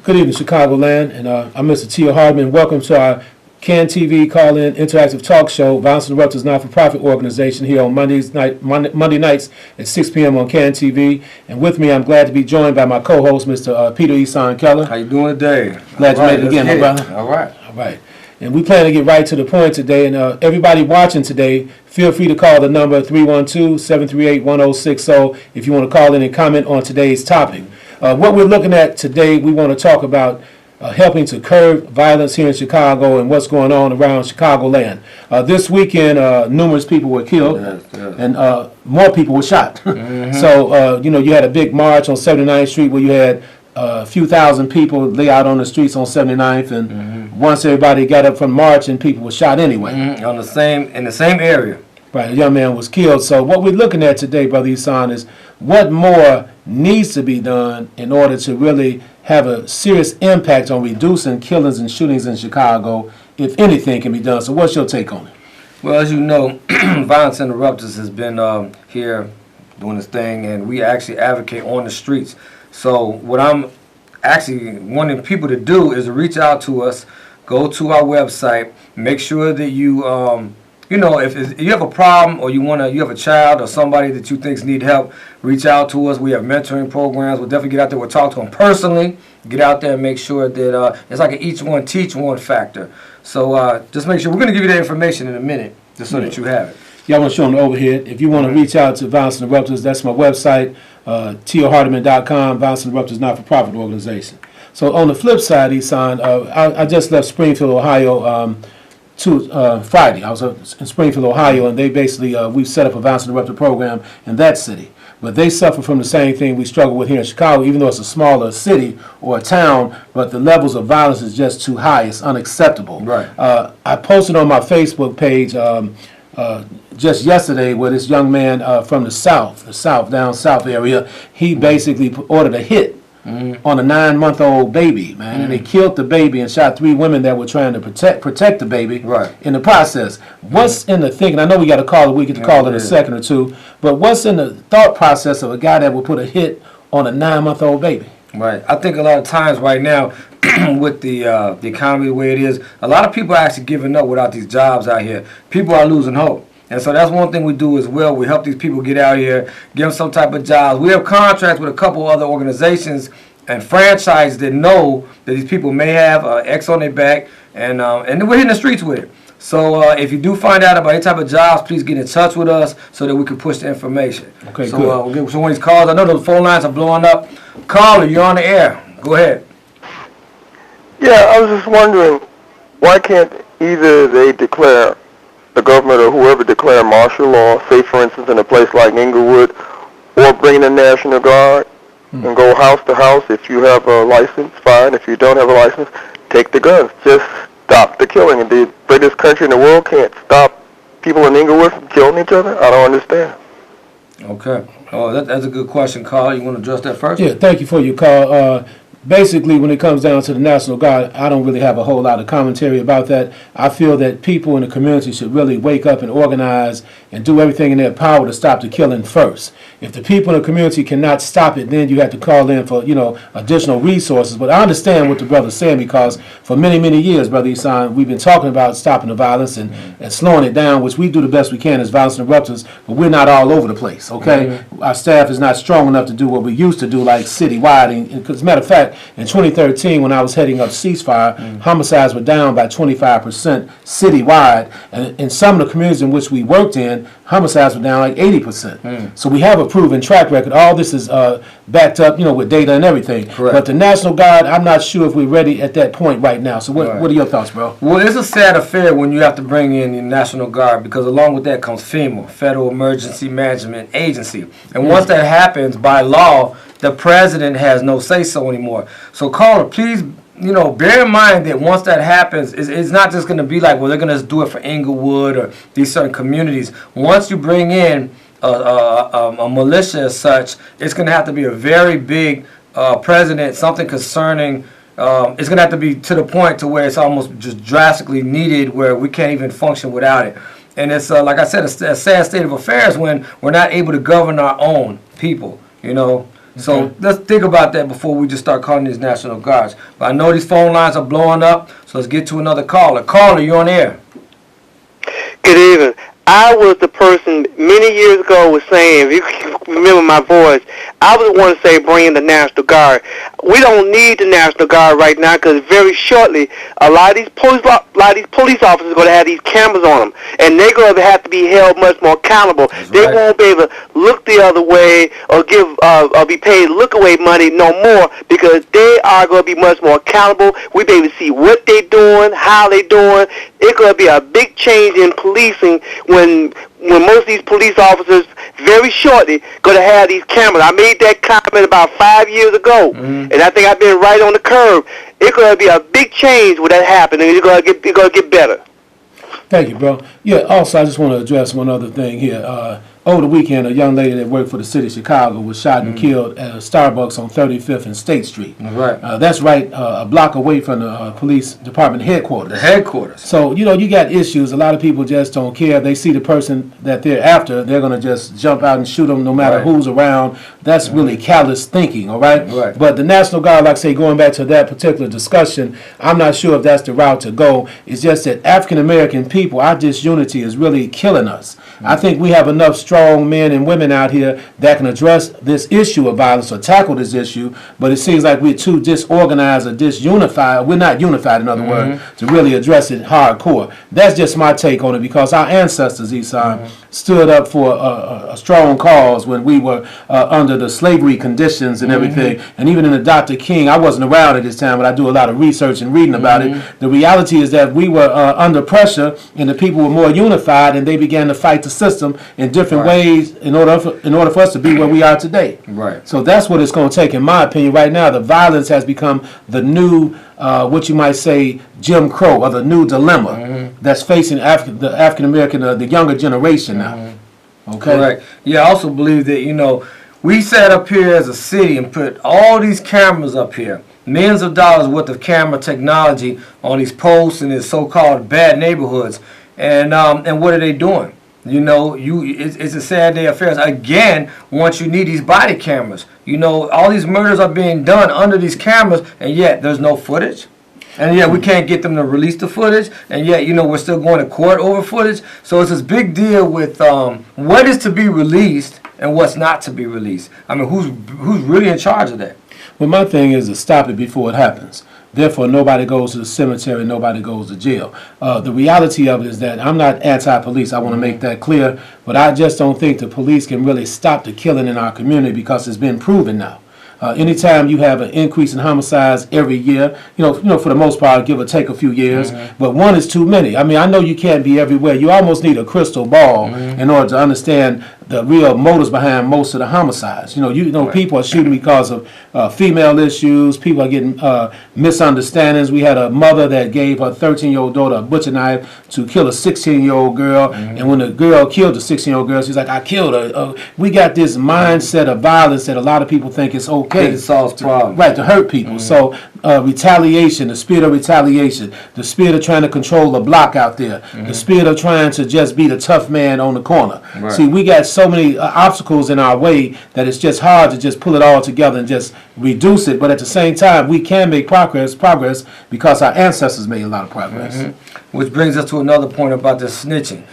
Good evening, Chicagoland, and I'm Mr. Tia Hardman. Welcome to our CAN TV call-in interactive talk show, Violence Interrupters not-for-profit organization here on Monday nights at 6 p.m. on CAN TV. And with me, I'm glad to be joined by my co-host, Mr. Peter Isan Keller. How you doing today? Glad you made it again, my brother. All right. All right. And we plan to get right to the point today. And everybody watching today, feel free to call the number 312-738-1060 if you want to call in and comment on today's topic. What we're looking at today, we want to talk about helping to curb violence here in Chicago and what's going on around Chicagoland. This weekend, numerous people were killed and more people were shot. So, you had a big march on 79th Street where you had a few thousand people lay out on the streets on 79th, and once everybody got up from march, and people were shot anyway. In the same area. Right, a young man was killed. So what we're looking at today, Brother Isan, is what more needs to be done in order to really have a serious impact on reducing killings and shootings in Chicago, if anything can be done. So what's your take on it? Well, as you know, Violence Interrupters has been here doing this thing, and we actually advocate on the streets. So what I'm actually wanting people to do is to reach out to us, go to our website, make sure that you if you have a problem or you have a child or somebody that you think need help, reach out to us. We have mentoring programs. We'll definitely get out there. We'll talk to them personally. Get out there and make sure that it's like an each one, teach one factor. So just make sure. We're going to give you that information in a minute just so that you have it. Yeah, I want to show them the overhead. If you want to reach out to Violence Interrupters, that's my website, tiohardiman.com, Violence Interrupters not-for-profit organization. So on the flip side, Isan, I just left Springfield, Ohio, Friday. I was in Springfield, Ohio, and they basically, we've set up a violence interrupter program in that city. But they suffer from the same thing we struggle with here in Chicago, even though it's a smaller city or a town, but the levels of violence is just too high. It's unacceptable. Right. I posted on my Facebook page just yesterday where this young man from the down south area, he basically ordered a hit on a 9-month-old baby, man, and they killed the baby and shot 3 women that were trying to protect the baby. Right. In the process. What's in the thinking? I know we got a caller. We get to call in a second or two, but what's in the thought process of a guy that would put a hit on a 9-month-old baby? Right. I think a lot of times right now, with the economy the way it is, a lot of people are actually giving up without these jobs out here. People are losing hope. And so that's one thing we do as well. We help these people get out here, give them some type of jobs. We have contracts with a couple other organizations and franchises that know that these people may have X on their back, and we're hitting the streets with it. So if you do find out about any type of jobs, please get in touch with us so that we can push the information. Okay, so, good. We'll get some of these calls. I know the phone lines are blowing up. Caller, you're on the air. Go ahead. Yeah, I was just wondering, why can't either they declare, the government or whoever, declare martial law, say for instance in a place like Inglewood, or bring the National Guard and go house to house. If you have a license, fine. If you don't have a license, take the guns. Just stop the killing. And the greatest country in the world can't stop people in Inglewood from killing each other? I don't understand. Okay. Oh, that's a good question, Carl. You want to address that first? Yeah, thank you for your call. Basically, when it comes down to the National Guard, I don't really have a whole lot of commentary about that. I feel that people in the community should really wake up and organize and do everything in their power to stop the killing first. If the people in the community cannot stop it, then you have to call in for, additional resources. But I understand what the brother's saying, because for many, many years, Brother Isan, we've been talking about stopping the violence and slowing it down, which we do the best we can as violence interrupters, but we're not all over the place, okay? Our staff is not strong enough to do what we used to do, like citywide. And as a matter of fact, in 2013, when I was heading up ceasefire, homicides were down by 25% citywide. And in some of the communities in which we worked in, homicides were down like 80%. So we have a proven track record. All this is backed up, with data and everything. Correct. But the National Guard, I'm not sure if we're ready at that point right now. So what are your thoughts, bro? Well, it's a sad affair when you have to bring in the National Guard, because along with that comes FEMA, Federal Emergency Management Agency. And once that happens, by law, the president has no say-so anymore. So, caller, please, bear in mind that once that happens, it's not just going to be like, well, they're going to do it for Inglewood or these certain communities. Once you bring in a militia as such, it's going to have to be a very big president, something concerning. It's going to have to be to the point to where it's almost just drastically needed, where we can't even function without it. And it's, like I said, a sad state of affairs when we're not able to govern our own people, So let's think about that before we just start calling these National Guards. But I know these phone lines are blowing up, so let's get to another caller. Caller, you're on air. Good evening. I was the person many years ago was saying, if you remember my voice, I was the one to say bring in the National Guard. We don't need the National Guard right now because very shortly a lot of these police officers are going to have these cameras on them, and they're going to have to be held much more accountable. They won't be able to look the other way or give or be paid look away money no more because they are going to be much more accountable. We be able to see what they're doing, how they're doing. It's going to be a big change in policing when most of these police officers very shortly going to have these cameras. I made that comment about 5 years ago, and I think I've been right on the curve. It's going to be a big change when that happens, and it's going to get better. Thank you, bro. Yeah, also, I just want to address one other thing here. Over the weekend, a young lady that worked for the city of Chicago was shot and killed at a Starbucks on 35th and State Street. Right. That's right, a block away from the police department headquarters. The headquarters. So, you got issues. A lot of people just don't care. They see the person that they're after, they're going to just jump out and shoot them no matter who's around. That's really callous thinking, all right? Right. But the National Guard, like I say, going back to that particular discussion, I'm not sure if that's the route to go. It's just that African-American people, our disunity is really killing us. I think we have enough strong men and women out here that can address this issue of violence or tackle this issue, but it seems like we're too disorganized or disunified. We're not unified, in other words, to really address it hardcore. That's just my take on it because our ancestors, Esau, stood up for a strong cause when we were under the slavery conditions and everything. And even in the Dr. King, I wasn't around at this time, but I do a lot of research and reading about it. The reality is that we were under pressure and the people were more unified and they began to fight the system in different ways in order for us to be where we are today. Right. So that's what it's going to take, in my opinion. Right now, the violence has become the new, what you might say, Jim Crow, or the new dilemma that's facing the African American, the younger generation now. Okay. Correct. Yeah, I also believe that we sat up here as a city and put all these cameras up here, millions of dollars worth of camera technology on these posts in these so-called bad neighborhoods, and what are they doing? It's a sad day of affairs. Again, once you need these body cameras, all these murders are being done under these cameras, and yet there's no footage. And yet we can't get them to release the footage, and yet we're still going to court over footage. So it's this big deal with what is to be released and what's not to be released. I mean, who's really in charge of that? Well, my thing is to stop it before it happens. Therefore, nobody goes to the cemetery, nobody goes to jail. The reality of it is that I'm not anti-police. I want to make that clear. But I just don't think the police can really stop the killing in our community because it's been proven now. Anytime you have an increase in homicides every year, for the most part, give or take a few years, but one is too many. I mean, I know you can't be everywhere. You almost need a crystal ball in order to understand the real motives behind most of the homicides. People are shooting because of female issues. People are getting misunderstandings. We had a mother that gave her 13-year-old daughter a butcher knife to kill a 16-year-old girl, and when the girl killed the 16-year-old girl, she's like, I killed her. We got this mindset of violence that a lot of people think it's okay. It solves problems. Right, to hurt people. So retaliation, the spirit of retaliation, the spirit of trying to control the block out there, the spirit of trying to just be the tough man on the corner. Right. See, we got so many obstacles in our way that it's just hard to just pull it all together and just reduce it. But at the same time, we can make progress because our ancestors made a lot of progress. Which brings us to another point about the snitching.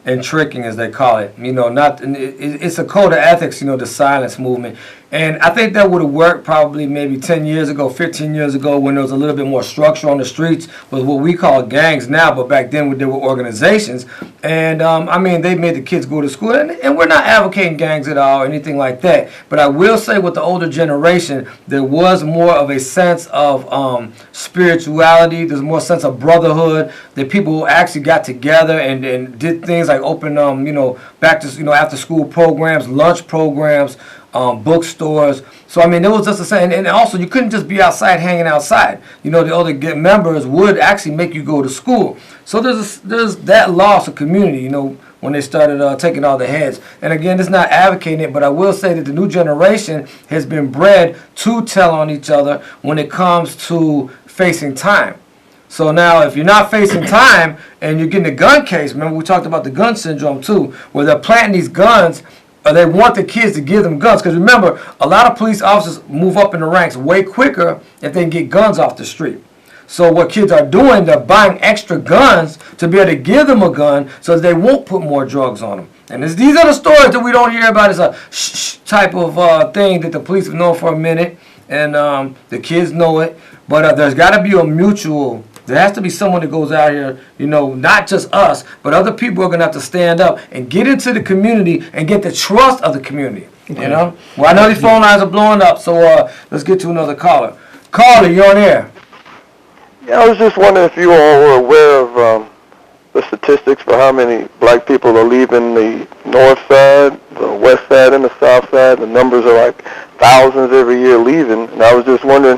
And tricking, as they call it. It's a code of ethics, the silence movement. And I think that would have worked probably maybe 10 years ago, 15 years ago, when there was a little bit more structure on the streets with what we call gangs now, but back then there were organizations. And, they made the kids go to school. And we're not advocating gangs at all or anything like that. But I will say with the older generation, there was more of a sense of spirituality. There's more sense of brotherhood, that people actually got together and did things like open, back to, after school programs, lunch programs, bookstores. So it was just the same. And also, you couldn't just be outside hanging outside. The other members would actually make you go to school. So there's that loss of community, when they started taking all the heads. And again, it's not advocating it, but I will say that the new generation has been bred to tell on each other when it comes to facing time. So now, if you're not facing time and you're getting a gun case, remember we talked about the gun syndrome too, where they're planting these guns or they want the kids to give them guns. Because remember, a lot of police officers move up in the ranks way quicker if they can get guns off the street. So what kids are doing, they're buying extra guns to be able to give them a gun so that they won't put more drugs on them. And these are the stories that we don't hear about. It's a type of thing that the police have known for a minute, and the kids know it. But there's got to be a mutual. There has to be someone that goes out here, not just us, but other people are going to have to stand up and get into the community and get the trust of the community. Okay. Well, I know these phone lines are blowing up, so let's get to another caller. Caller, you're on air. Yeah, I was just wondering if you all were aware of the statistics for how many black people are leaving the north side, the west side, and the south side. The numbers are like thousands every year leaving, and I was just wondering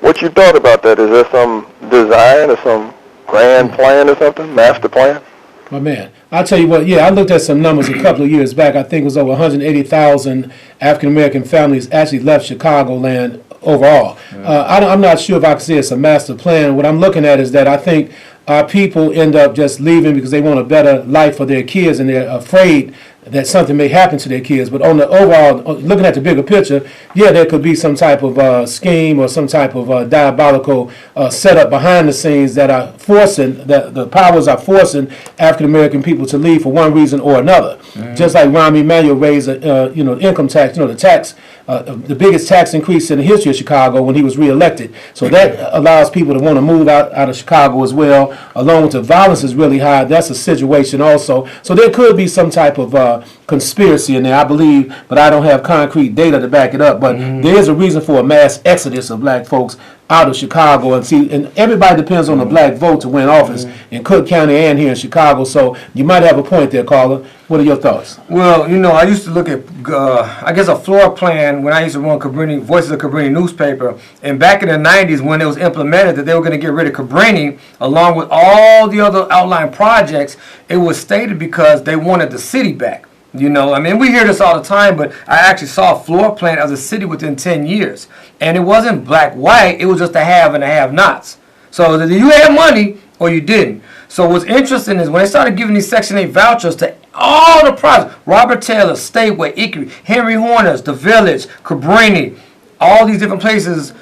what you thought about that. Is there some design or some grand plan or something, master plan? My man, I'll tell you what, I looked at some numbers a couple of years back. I think it was over 180,000 African-American families actually left Chicagoland overall. I'm not sure if I can say it's a master plan. What I'm looking at is that I think our people end up just leaving because they want a better life for their kids, and they're afraid that something may happen to their kids. But on the overall, looking at the bigger picture, there could be some type of scheme or some type of diabolical setup behind the scenes that are forcing, that the powers are forcing African American people to leave for one reason or another. Just like Rahm Emanuel raised, income tax, the tax, the biggest tax increase in the history of Chicago when he was reelected. So that allows people to want to move out of Chicago as well. Along with the violence is really high. That's a situation also. So there could be some type of conspiracy in there, I believe, but I don't have concrete data to back it up. But there is a reason for a mass exodus of black folks out of Chicago, and everybody depends on the black vote to win office in Cook County and here in Chicago. So you might have a point there, caller. What are your thoughts? Well, I used to look at, a floor plan when I used to run Cabrini, Voices of Cabrini newspaper. And back in the 90s when it was implemented that they were going to get rid of Cabrini, along with all the other outline projects, it was stated because they wanted the city back. We hear this all the time, but I actually saw a floor plan of the city within 10 years. And it wasn't black-white, it was just the have and the have-nots. So either you had money or you didn't. So what's interesting is when they started giving these Section 8 vouchers to all the projects, Robert Taylor, Stateway, Hickory, Henry Horner's, The Village, Cabrini, all these different places,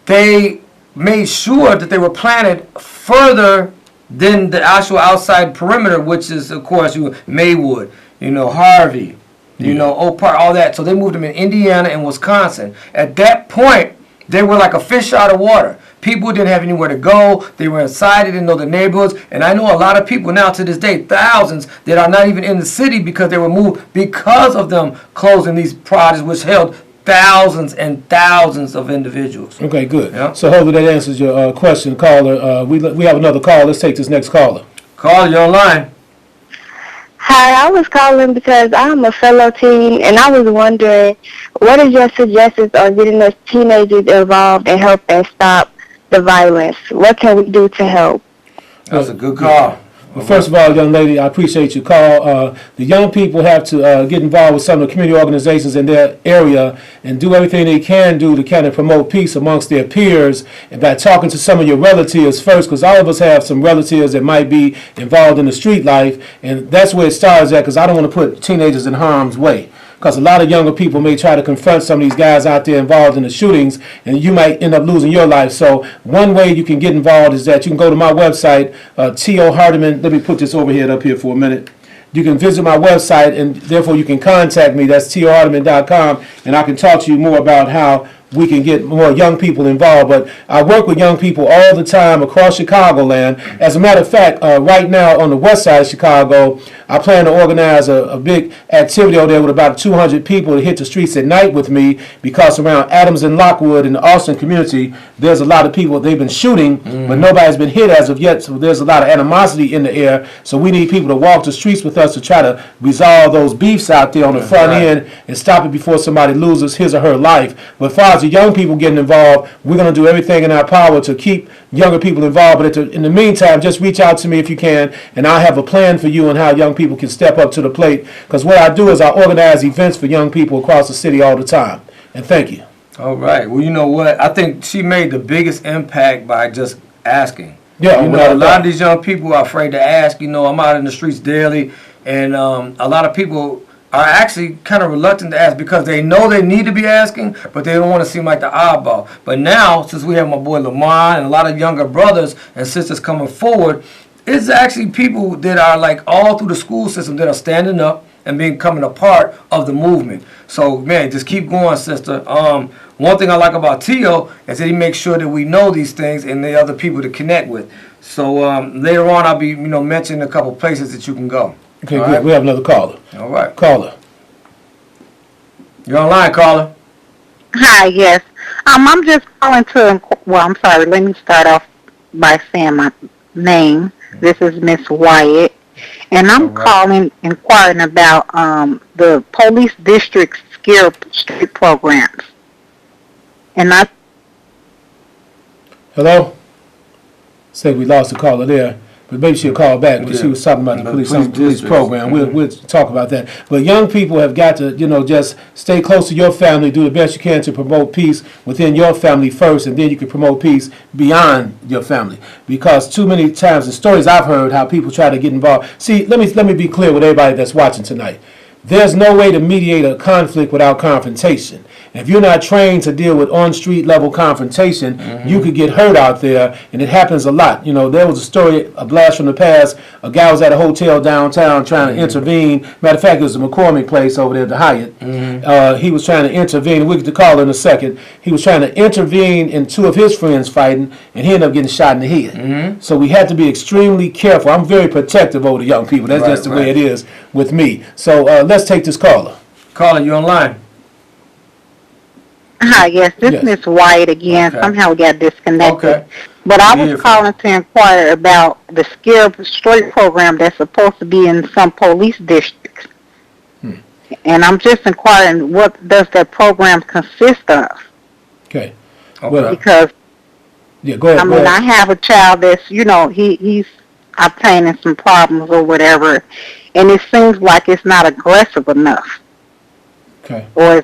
they made sure that they were planted further than the actual outside perimeter, which is, of course, Maywood, Harvey, Oak Park, all that. So they moved them in Indiana and Wisconsin. At that point, they were like a fish out of water. People didn't have anywhere to go. They were inside. They didn't know the neighborhoods. And I know a lot of people now to this day, thousands, that are not even in the city because they were moved because of them closing these projects, which held thousands and thousands of individuals. Okay, good. Yeah. So hopefully that answers your question, caller. We have another call. Let's take this next caller. Caller, you're online. Hi, I was calling because I'm a fellow teen, and I was wondering, what is your suggestions on getting the teenagers involved and help and stop the violence? What can we do to help? That's a good call. Well, first of all, young lady, I appreciate your call. The young people have to get involved with some of the community organizations in their area and do everything they can do to kind of promote peace amongst their peers, and by talking to some of your relatives first, because all of us have some relatives that might be involved in the street life, and that's where it starts at, because I don't want to put teenagers in harm's way. Because a lot of younger people may try to confront some of these guys out there involved in the shootings, and you might end up losing your life. So one way you can get involved is that you can go to my website, T.O. Hardiman. Let me put this over here up here for a minute. You can visit my website, and therefore you can contact me. That's tohardiman.com, and I can talk to you more about how we can get more young people involved. But I work with young people all the time across Chicagoland. As a matter of fact, right now on the west side of Chicago, I plan to organize a big activity over there with about 200 people to hit the streets at night with me, because around Adams and Lockwood in the Austin community, there's a lot of people, they've been shooting, but nobody's been hit as of yet, so there's a lot of animosity in the air. So we need people to walk the streets with us to try to resolve those beefs out there on the front end and stop it before somebody loses his or her life. But as far as the young people getting involved, we're going to do everything in our power to keep younger people involved. But in the meantime, just reach out to me if you can, and I'll have a plan for you on how young people can step up to the plate. Because what I do is I organize events for young people across the city all the time. And thank you. All right. Well, you know what? I think she made the biggest impact by just asking. Yeah, a lot of these young people are afraid to ask. I'm out in the streets daily, and a lot of people are actually kind of reluctant to ask because they know they need to be asking, but they don't want to seem like the oddball. But now, since we have my boy Lamont and a lot of younger brothers and sisters coming forward, it's actually people that are like all through the school system that are standing up and becoming a part of the movement. So, man, just keep going, sister. One thing I like about Tio is that he makes sure that we know these things and the other people to connect with. So later on, I'll be, mentioning a couple places that you can go. Okay, All good. right? We have another caller. All right. Caller. You're online, caller. Hi, yes. I'm just calling to, well, I'm sorry, let me start off by saying my name. This is Miss Wyatt, and I'm calling, inquiring about the police district scare street programs. And Hello? Say we lost the caller there, but maybe she'll call back because she was talking about the police program. We'll talk about that. But young people have got to, just stay close to your family, do the best you can to promote peace within your family first, and then you can promote peace beyond your family. Because too many times, the stories I've heard, how people try to get involved. See, let me be clear with everybody that's watching tonight. There's no way to mediate a conflict without confrontation. If you're not trained to deal with on-street level confrontation, you could get hurt out there, and it happens a lot. There was a story, a blast from the past. A guy was at a hotel downtown trying to intervene. Matter of fact, it was the McCormick place over there at the Hyatt. He was trying to intervene. We'll get the caller in a second. He was trying to intervene in two of his friends fighting, and he ended up getting shot in the head. So we had to be extremely careful. I'm very protective over the young people. That's just the way it is with me. So let's take this caller. Caller, you online? hi, yes, this Yes. is Miss Wyatt again. Okay. Somehow we got disconnected. Okay. But I was Beautiful. calling to inquire about the scare straight program that's supposed to be in some police districts. And I'm just inquiring, what does that program consist of? Okay. Okay. Well, Because yeah, go ahead. I mean, I have a child that's, he's obtaining some problems or whatever, and it seems like it's not aggressive enough. Okay. Or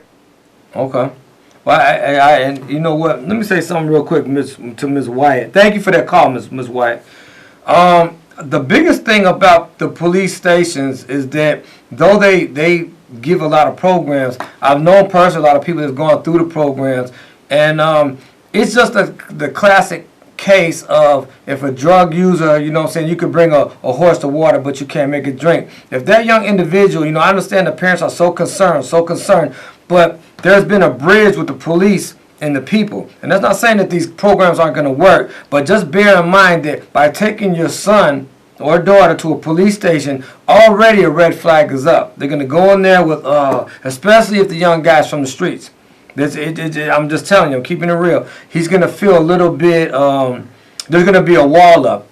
Okay. Well, and you know what? Let me say something real quick, to Ms. Wyatt. Thank you for that call, Ms. Wyatt. The biggest thing about the police stations is that though they give a lot of programs, I've known personally a lot of people that's gone through the programs, and it's just the classic case of if a drug user, you could bring a horse to water, but you can't make it drink. If that young individual, I understand the parents are so concerned, but there's been a bridge with the police and the people. And that's not saying that these programs aren't going to work, but just bear in mind that by taking your son or daughter to a police station, already a red flag is up. They're going to go in there with, especially if the young guy's from the streets. I'm just telling you, I'm keeping it real. He's going to feel a little bit, there's going to be a wall up.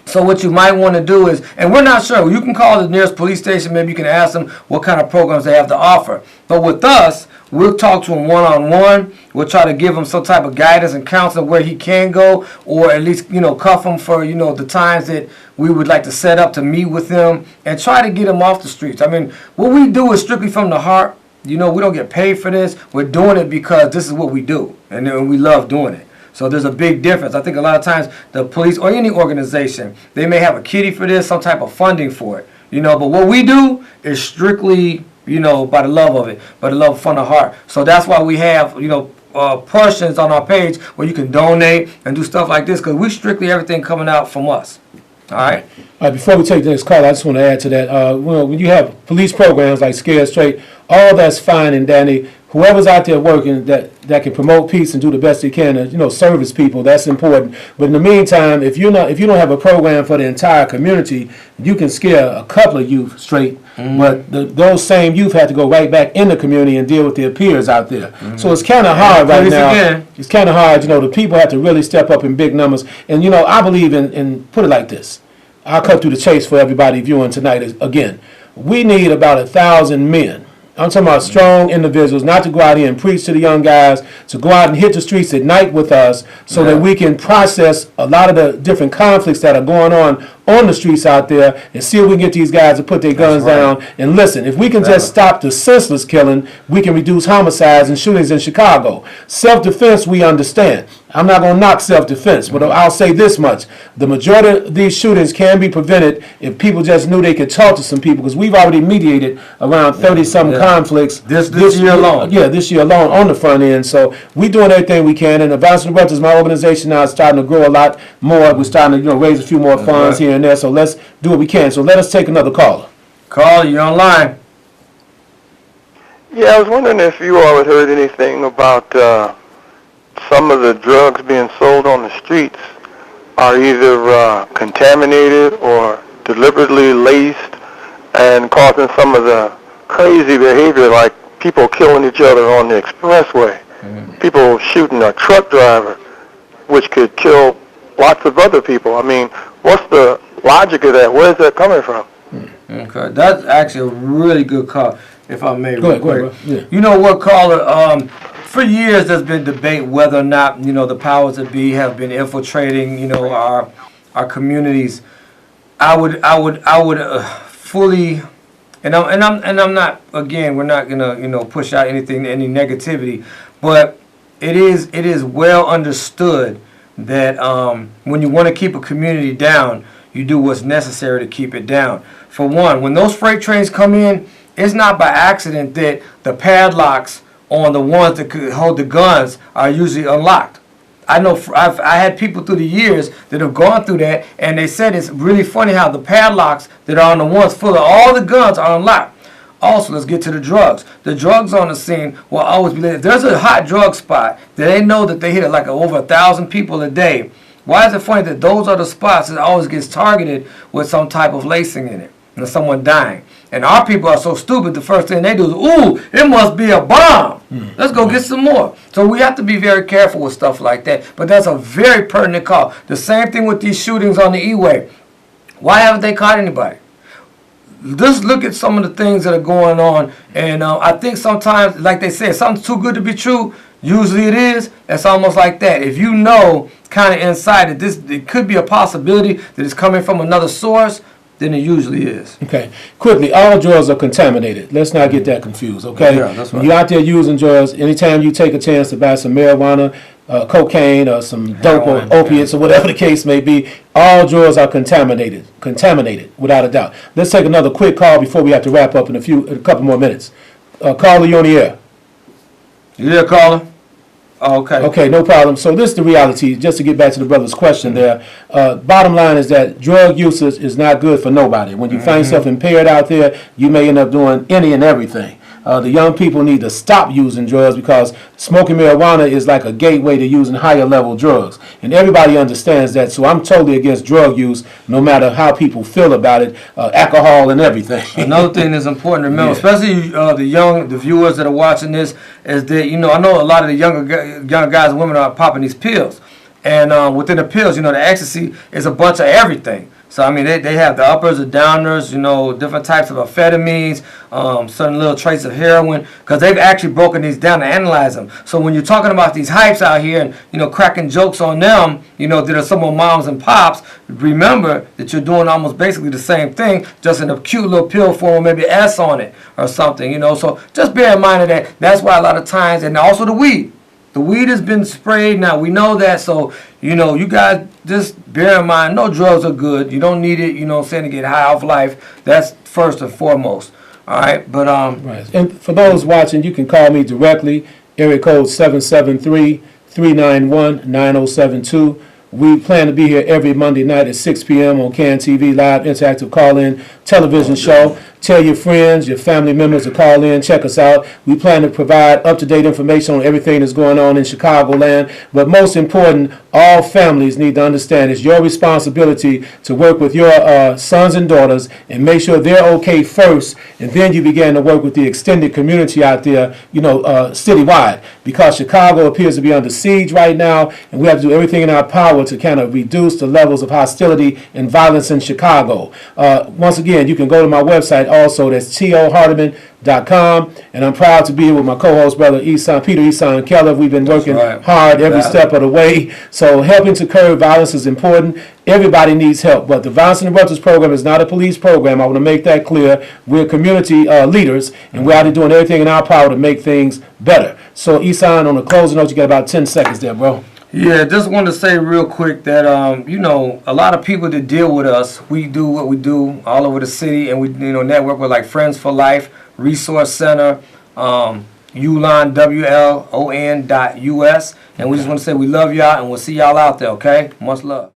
So what you might want to do is, and we're not sure, you can call the nearest police station, maybe you can ask them what kind of programs they have to offer. But with us, we'll talk to him one-on-one. We'll try to give him some type of guidance and counseling where he can go, or at least, cuff him for, the times that we would like to set up to meet with him and try to get him off the streets. I mean, what we do is strictly from the heart. We don't get paid for this. We're doing it because this is what we do, and we love doing it. So there's a big difference. I think a lot of times the police or any organization, they may have a kitty for this, some type of funding for it. But what we do is strictly, by the love of it, by the love from the heart. So that's why we have, portions on our page where you can donate and do stuff like this, because we strictly everything coming out from us. All right. All right, before we take the next call, I just want to add to that. When you have police programs like Scared Straight, all that's fine and dandy. Whoever's out there working that can promote peace and do the best they can to service people, that's important. But in the meantime, if you don't have a program for the entire community, you can scare a couple of youth straight, but those same youth have to go right back in the community and deal with their peers out there. So it's kind of hard right now. Again. It's kind of hard, the people have to really step up in big numbers. And I believe in put it like this. I'll cut through the chase for everybody viewing tonight. Again, we need about 1,000 men. I'm talking about strong individuals, not to go out here and preach to the young guys, to go out and hit the streets at night with us so that we can process a lot of the different conflicts that are going on on the streets out there and see if we can get these guys to put their guns down. And listen, if we can just stop the senseless killing, we can reduce homicides and shootings in Chicago. Self-defense, we understand. I'm not going to knock self-defense, but I'll say this much. The majority of these shootings can be prevented if people just knew they could talk to some people, because we've already mediated around 30-something conflicts. This year alone. Yeah, this year alone on the front end. So we're doing everything we can. And Advancing the Brothers, my organization now is starting to grow a lot more. We're starting to raise a few more funds here and there. So let's do what we can. So let us take another caller. Caller, you're online. Yeah, I was wondering if you all had heard anything about some of the drugs being sold on the streets are either contaminated or deliberately laced and causing some of the crazy behavior, like people killing each other on the expressway, people shooting a truck driver, which could kill lots of other people. I mean, what's the logic of that? Where's that coming from? Okay, that's actually a really good call, if I may. Go ahead. Yeah. You know what, caller? For years, there's been debate whether or not the powers that be have been infiltrating our communities. I would fully, and I'm not, again, we're not gonna push out any negativity, but it is well understood that when you want to keep a community down, you do what's necessary to keep it down. For one, when those freight trains come in, it's not by accident that the padlocks on the ones that could hold the guns are usually unlocked. I know I had people through the years that have gone through that, and they said it's really funny how the padlocks that are on the ones full of all the guns are unlocked. Also, let's get to the drugs. The drugs on the scene will always be there. If there's a hot drug spot that they know that they hit like over 1,000 people a day, why is it funny that those are the spots that always gets targeted with some type of lacing in it and someone dying? And our people are so stupid, the first thing they do is, ooh, it must be a bomb. Let's go get some more. So we have to be very careful with stuff like that. But that's a very pertinent call. The same thing with these shootings on the E-way. Why haven't they caught anybody? Just look at some of the things that are going on. And I think sometimes, like they say, if something's too good to be true, usually it is. It's almost like that. If you know kind of inside that it could be a possibility that it's coming from another source, then it usually is. Okay. Quickly, all drugs are contaminated. Let's not get that confused, okay? Yeah, that's right. When you're out there using drugs, anytime you take a chance to buy some marijuana, cocaine, or some dope or opiates, or whatever the case may be, all drugs are contaminated, without a doubt. Let's take another quick call before we have to wrap up in a couple more minutes. Caller, you on the air. You there, caller? Oh, okay. Okay, no problem. So this is the reality, just to get back to the brother's question there. Bottom line is that drug usage is not good for nobody. When you find yourself impaired out there, you may end up doing any and everything. The young people need to stop using drugs, because smoking marijuana is like a gateway to using higher level drugs. And everybody understands that. So I'm totally against drug use, no matter how people feel about it, alcohol and everything. Another thing that's important to remember, especially the viewers that are watching this, is that, I know a lot of the younger guys and women are popping these pills. And within the pills, the ecstasy is a bunch of everything. So, I mean, they have the uppers, the downers, different types of amphetamines, certain little traces of heroin, because they've actually broken these down to analyze them. So when you're talking about these hypes out here and, cracking jokes on them, that are some of moms and pops, remember that you're doing almost basically the same thing, just in a cute little pill form, maybe S on it or something, So just bear in mind of that. That's why a lot of times, and also the weed. The weed has been sprayed. Now, we know that, so, you guys just bear in mind, no drugs are good. You don't need it, to get high off life. That's first and foremost. All right, but... Right. And for those watching, you can call me directly, area code 773-391-9072. We plan to be here every Monday night at 6 p.m. on CAN TV, live interactive call-in television show. Tell your friends, your family members to call in, check us out. We plan to provide up-to-date information on everything that's going on in Chicagoland. But most important, all families need to understand it's your responsibility to work with your sons and daughters and make sure they're okay first, and then you begin to work with the extended community out there, citywide. Because Chicago appears to be under siege right now, and we have to do everything in our power to kind of reduce the levels of hostility and violence in Chicago. Once again, you can go to my website, also. That's tohardiman.com. And I'm proud to be here with my co-host, brother Peter Eson Keller. We've been working hard every step of the way. So helping to curb violence is important. Everybody needs help. But the Violence Interrupters program is not a police program. I want to make that clear. We're community leaders, and we're out there doing everything in our power to make things better. So Eson, on the closing note, you got about 10 seconds there, bro. Yeah, just wanted to say real quick that, a lot of people that deal with us, we do what we do all over the city, and we, network with like Friends for Life, Resource Center, Uline, WLON.us, and we just want to say we love y'all, and we'll see y'all out there, okay? Much love.